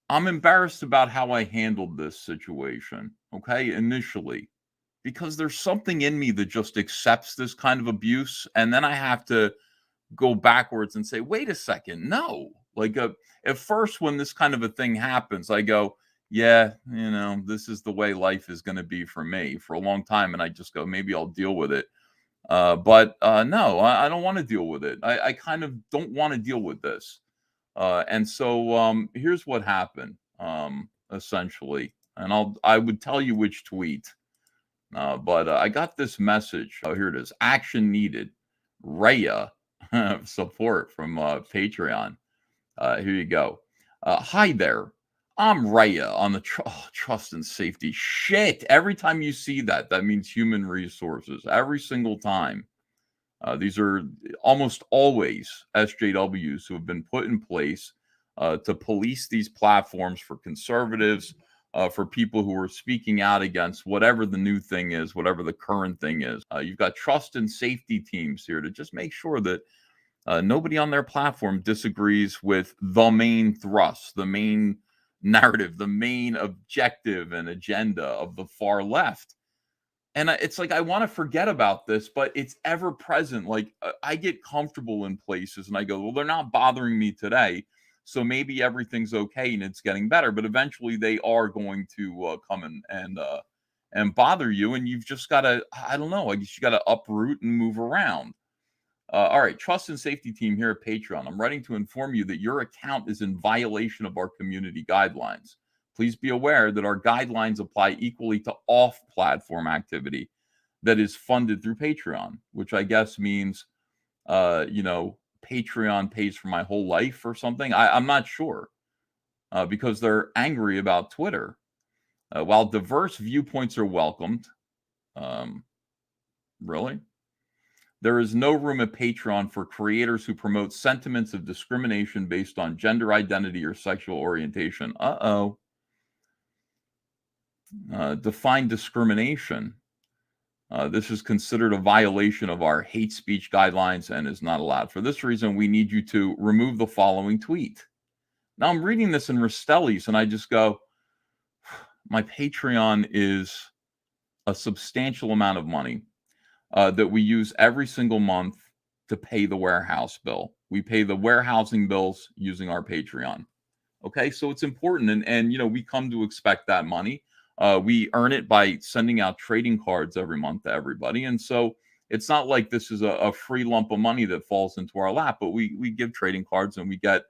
I'm embarrassed about how I handled this situation, okay, initially, because there's something in me that just accepts this kind of abuse, and then I have to go backwards and say, "Wait a second, no." Like, at first, when this kind of a thing happens, I go, "Yeah, this is the way life is gonna be for me for a long time," and I just go, "Maybe I'll deal with it." But no, I don't wanna deal with it. I kind of don't wanna deal with this. And so here's what happened, essentially, and I would tell you which tweet, but I got this message. Oh, here it is. Action needed. Raya support from Patreon. Here you go. Hi there. I'm Raya on the trust and safety. Shit. Every time you see that, that means human resources. Every single time. These are almost always SJWs who have been put in place to police these platforms for conservatives, for people who are speaking out against whatever the new thing is, whatever the current thing is. You've got trust and safety teams here to just make sure that nobody on their platform disagrees with the main thrust, the main narrative, the main objective and agenda of the far left. And it's like I want to forget about this, but it's ever present. Like I get comfortable in places and I go, well, they're not bothering me today. So maybe everything's okay and it's getting better. But eventually they are going to come and bother you. And you've just got to, I don't know, I guess you got to uproot and move around. All right, trust and safety team here at Patreon. I'm writing to inform you that your account is in violation of our community guidelines. Please be aware that our guidelines apply equally to off-platform activity that is funded through Patreon, which I guess means, Patreon pays for my whole life or something. I'm not sure because they're angry about Twitter. While diverse viewpoints are welcomed, um, really? There is no room at Patreon for creators who promote sentiments of discrimination based on gender identity or sexual orientation. Define discrimination. This is considered a violation of our hate speech guidelines and is not allowed. For this reason, we need you to remove the following tweet. Now, I'm reading this in Rastelli's, and I just go, my Patreon is a substantial amount of money that we use every single month to pay the warehouse bill. We pay the warehousing bills using our Patreon. Okay, so it's important, and we come to expect that money. We earn it by sending out trading cards every month to everybody, and so it's not like this is a free lump of money that falls into our lap. But we give trading cards, and we get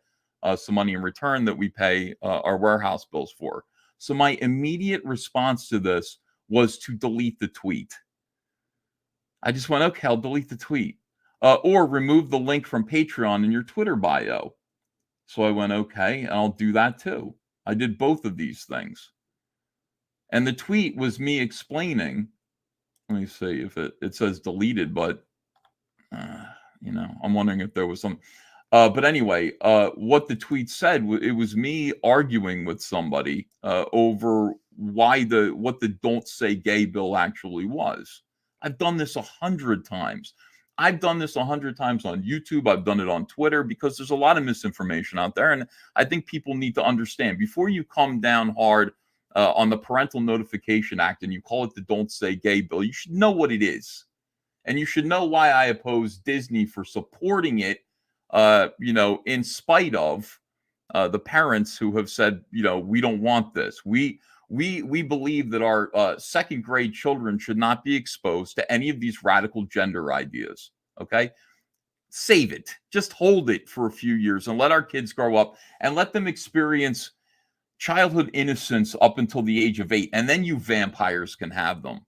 some money in return that we pay our warehouse bills for. So my immediate response to this was to delete the tweet. I just went, okay, I'll delete the tweet. Or remove the link from Patreon in your Twitter bio. So I went, okay, and I'll do that too. I did both of these things. And the tweet was me explaining, let me see if it says deleted, but, I'm wondering if there was some. But anyway, what the tweet said, it was me arguing with somebody over what the Don't Say Gay bill actually was. I've done this 100 times. I've done this 100 times on YouTube. I've done it on Twitter because there's a lot of misinformation out there. And I think people need to understand before you come down hard on the Parental Notification Act and you call it the Don't Say Gay bill, you should know what it is. And you should know why I oppose Disney for supporting it, in spite of the parents who have said, we don't want this. We believe that our second grade children should not be exposed to any of these radical gender ideas. Okay, save it. Just hold it for a few years and let our kids grow up and let them experience childhood innocence up until the age of 8, and then you vampires can have them.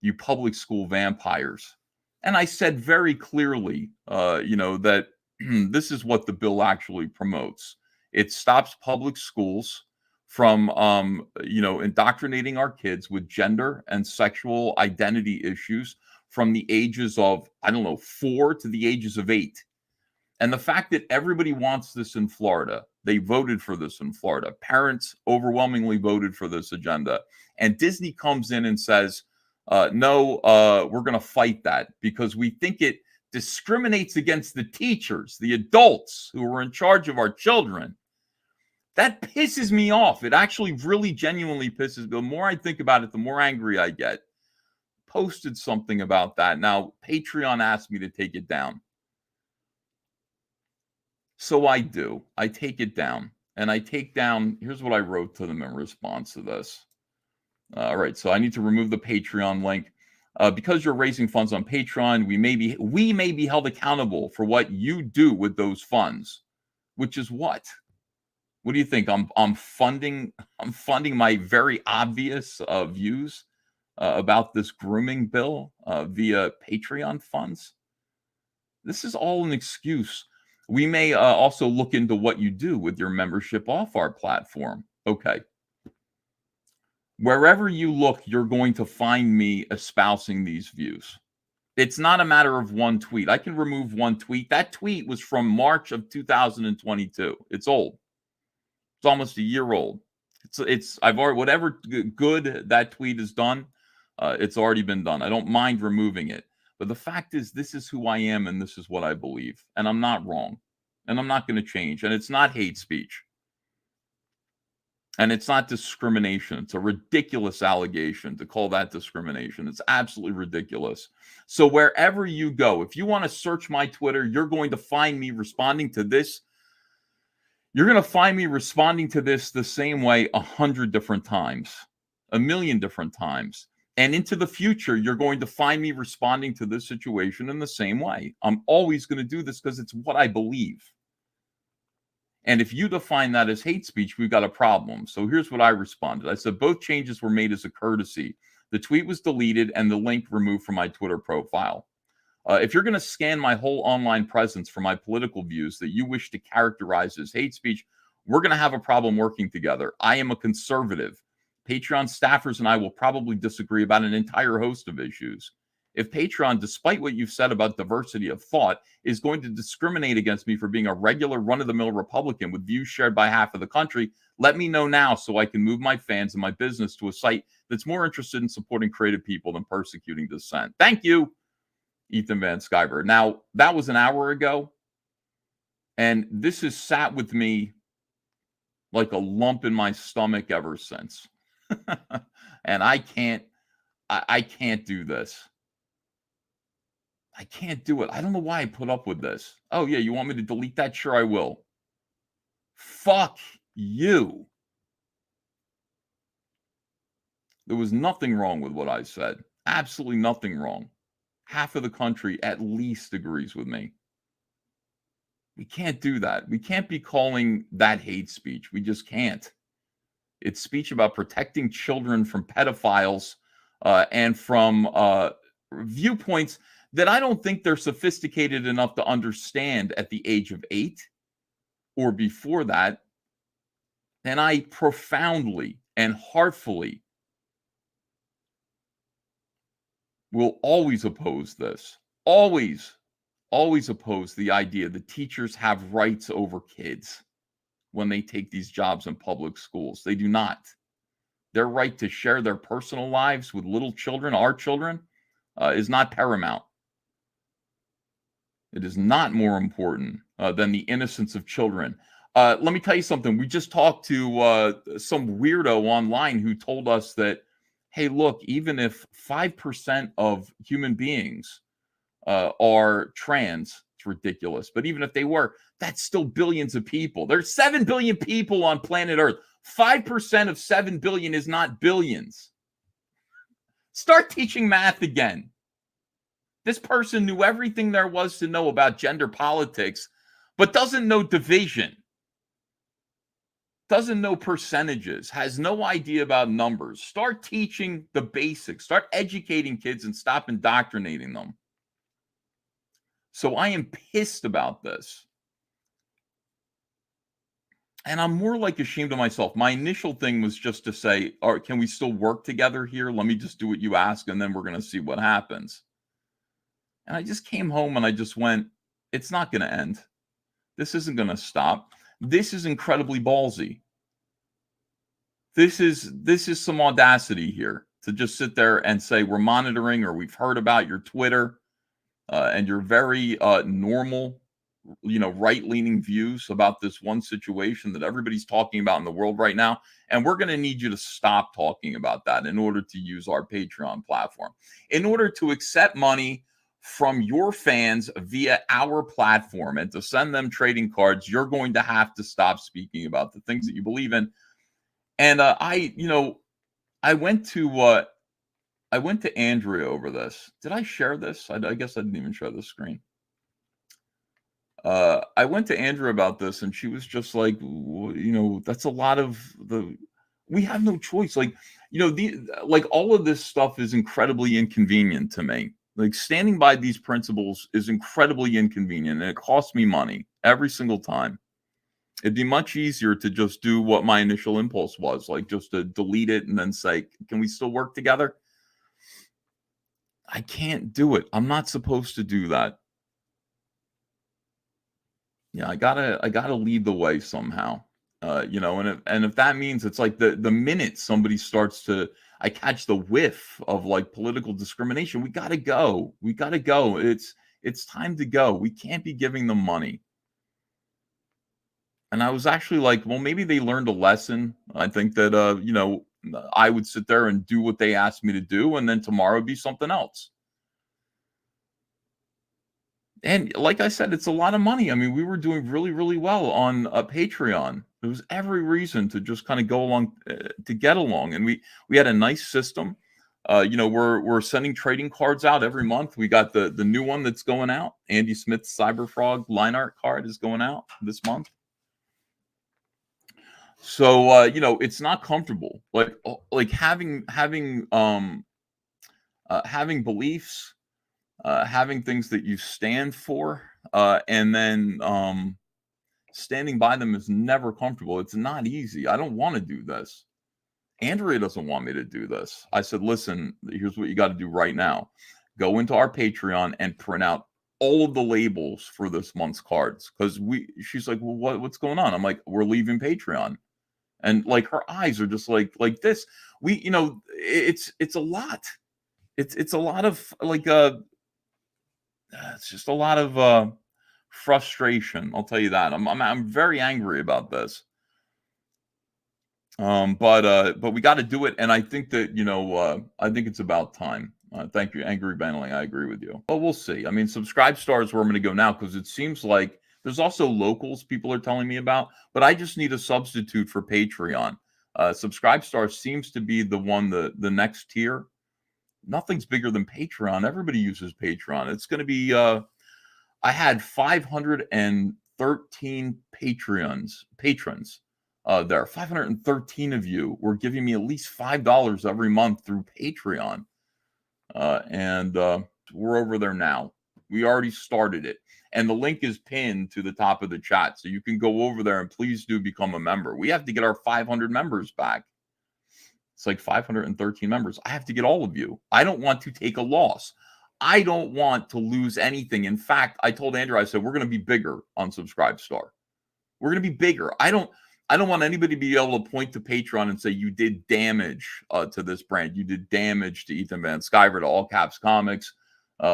You public school vampires. And I said very clearly, that this is what the bill actually promotes. It stops public schools from, indoctrinating our kids with gender and sexual identity issues from the ages of, 4 to the ages of 8. And the fact that everybody wants this in Florida, they voted for this in Florida. Parents overwhelmingly voted for this agenda. And Disney comes in and says, no, we're going to fight that because we think it discriminates against the teachers, the adults who are in charge of our children. That pisses me off. It actually really genuinely pisses me. The more I think about it, the more angry I get. Posted something about that. Now, Patreon asked me to take it down. So I do. I take it down. And I take down, here's what I wrote to them in response to this. All right, so I need to remove the Patreon link. Because you're raising funds on Patreon, we may be held accountable for what you do with those funds, which is what? What do you think? I'm funding my very obvious views about this grooming bill via Patreon funds. This is all an excuse. We may also look into what you do with your membership off our platform. Okay. Wherever you look, you're going to find me espousing these views. It's not a matter of one tweet. I can remove one tweet. That tweet was from March of 2022. It's old. It's almost a year old. I've already, whatever good that tweet has done, it's already been done. I don't mind removing it. But the fact is, this is who I am and this is what I believe. And I'm not wrong. And I'm not going to change. And it's not hate speech. And it's not discrimination. It's a ridiculous allegation to call that discrimination. It's absolutely ridiculous. So wherever you go, if you want to search my Twitter, you're going to find me responding to this. You're going to find me responding to this the same way 100 different times, 1,000,000 different times. And into the future, you're going to find me responding to this situation in the same way. I'm always going to do this because it's what I believe. And if you define that as hate speech, we've got a problem. So here's what I responded. I said, both changes were made as a courtesy. The tweet was deleted and the link removed from my Twitter profile. If you're going to scan my whole online presence for my political views that you wish to characterize as hate speech, we're going to have a problem working together. I am a conservative. Patreon staffers and I will probably disagree about an entire host of issues. If Patreon, despite what you've said about diversity of thought, is going to discriminate against me for being a regular run-of-the-mill Republican with views shared by half of the country, let me know now so I can move my fans and my business to a site that's more interested in supporting creative people than persecuting dissent. Thank you, Ethan Van Sciver. Now, that was an hour ago, and this has sat with me like a lump in my stomach ever since. And I can't do this. I can't do it. I don't know why I put up with this. Oh, yeah, you want me to delete that? Sure, I will. Fuck you. There was nothing wrong with what I said. Absolutely nothing wrong. Half of the country at least agrees with me. We can't do that. We can't be calling that hate speech. We just can't. It's speech about protecting children from pedophiles and from viewpoints that I don't think they're sophisticated enough to understand at the age of 8 or before that. And I profoundly and heartfully will always oppose this. Always oppose the idea that teachers have rights over kids when they take these jobs in public schools. They do not. Their right to share their personal lives with little children, our children, is not paramount. It is not more important than the innocence of children. Let me tell you something. We just talked to some weirdo online who told us that, hey, look, even if 5% of human beings are trans, it's ridiculous. But even if they were, that's still billions of people. There's 7 billion people on planet Earth. 5% of 7 billion is not billions. Start teaching math again. This person knew everything there was to know about gender politics, but doesn't know division, doesn't know percentages, has no idea about numbers. Start teaching the basics. Start educating kids and stop indoctrinating them. So I am pissed about this. And I'm more like ashamed of myself. My initial thing was just to say, all right, can we still work together here? Let me just do what you ask, and then we're going to see what happens. And I just came home and I just went, it's not going to end. This isn't going to stop. This is incredibly ballsy. This is some audacity here to just sit there and say we're monitoring or we've heard about your Twitter and your very normal right-leaning views about this one situation that everybody's talking about in the world right now. And we're going to need you to stop talking about that in order to use our Patreon platform. In order to accept money from your fans via our platform and to send them trading cards, you're going to have to stop speaking about the things that you believe in. And I went to Andrea over this. Did I share this? I guess I didn't even share the screen. I went to Andrea about this, and she was just like, that's a lot of we have no choice. Like, all of this stuff is incredibly inconvenient to me. Like, standing by these principles is incredibly inconvenient, and it costs me money every single time. It'd be much easier to just do what my initial impulse was, like just to delete it and then say, can we still work together? I can't do it. I'm not supposed to do that. Yeah, I gotta lead the way somehow. And if that means it's like the minute somebody starts to, I catch the whiff of like political discrimination, we gotta go. We gotta go. It's time to go. We can't be giving them money. And I was actually like, well, maybe they learned a lesson. I think that I would sit there and do what they asked me to do, and then tomorrow would be something else. And like I said, it's a lot of money. I mean, we were doing really, really well on Patreon. There was every reason to just kind of go along to get along, and we had a nice system. We're sending trading cards out every month. We got the new one that's going out. Andy Smith's Cyberfrog line art card is going out this month. So it's not comfortable. Like having beliefs, having things that you stand for, and then standing by them is never comfortable. It's not easy. I don't want to do this. Andrea doesn't want me to do this. I said, listen, here's what you got to do right now. Go into our Patreon and print out all of the labels for this month's cards. Because she's like, well, what's going on? I'm like, we're leaving Patreon. And like her eyes are just like this. It's a lot. It's a lot of like it's just a lot of frustration. I'll tell you that. I'm very angry about this. But we got to do it, and I think that I think it's about time. Thank you, Angry Benling. I agree with you. But we'll see. I mean, Subscribe Star is where I'm going to go now because it seems like there's also locals people are telling me about, but I just need a substitute for Patreon. Subscribe Star seems to be the one, the next tier. Nothing's bigger than Patreon. Everybody uses Patreon. It's going to be. I had 513 patrons. There, 513 of you were giving me at least $5 every month through Patreon, and we're over there now. We already started it, and the link is pinned to the top of the chat, so you can go over there and please do become a member. We have to get our 500 members back. It's like 513 members. I have to get all of you. I don't want to take a loss. I don't want to lose anything. In fact, I told Andrew, I said, we're going to be bigger on Subscribe Star. We're going to be bigger. I don't want anybody to be able to point to Patreon and say, you did damage to this brand. You did damage to Ethan Van Sciver, to All Caps Comics,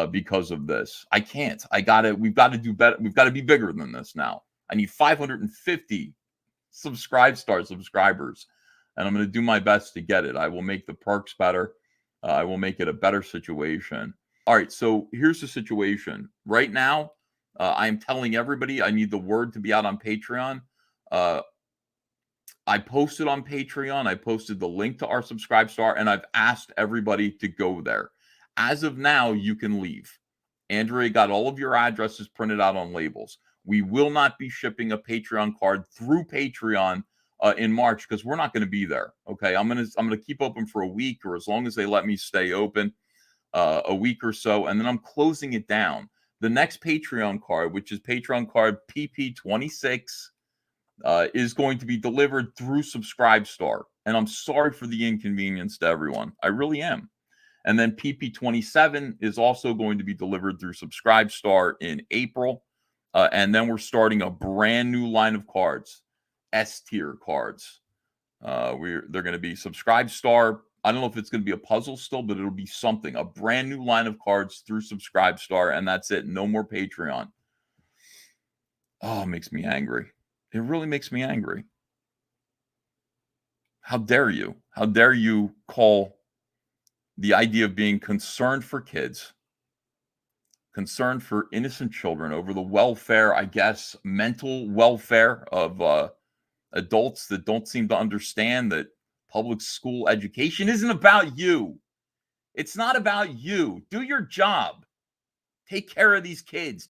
because of this. I can't. We've got to do better. We've got to be bigger than this now. I need 550 Subscribe Star subscribers, and I'm going to do my best to get it. I will make the perks better. I will make it a better situation. All right, so here's the situation. Right now, I'm telling everybody I need the word to be out on Patreon. I posted on Patreon. I posted the link to our Subscribe Star, and I've asked everybody to go there. As of now, you can leave. Andrea got all of your addresses printed out on labels. We will not be shipping a Patreon card through Patreon in March because we're not going to be there. Okay, I'm gonna keep open for a week, or as long as they let me stay open, a week or so, and then I'm closing it down. The next Patreon card, which is Patreon card PP26, is going to be delivered through Subscribe Star, and I'm sorry for the inconvenience to everyone. I really am. And then PP27 is also going to be delivered through Subscribe Star in April, and then we're starting a brand new line of cards, S-tier cards. They're going to be Subscribe Star. I don't know if it's going to be a puzzle still, but it'll be something. A brand new line of cards through Subscribe Star, and that's it. No more Patreon. Oh, it makes me angry. It really makes me angry. How dare you? How dare you call the idea of being concerned for kids, concerned for innocent children over the welfare, I guess, mental welfare of adults that don't seem to understand that public school education isn't about you. It's not about you. Do your job. Take care of these kids.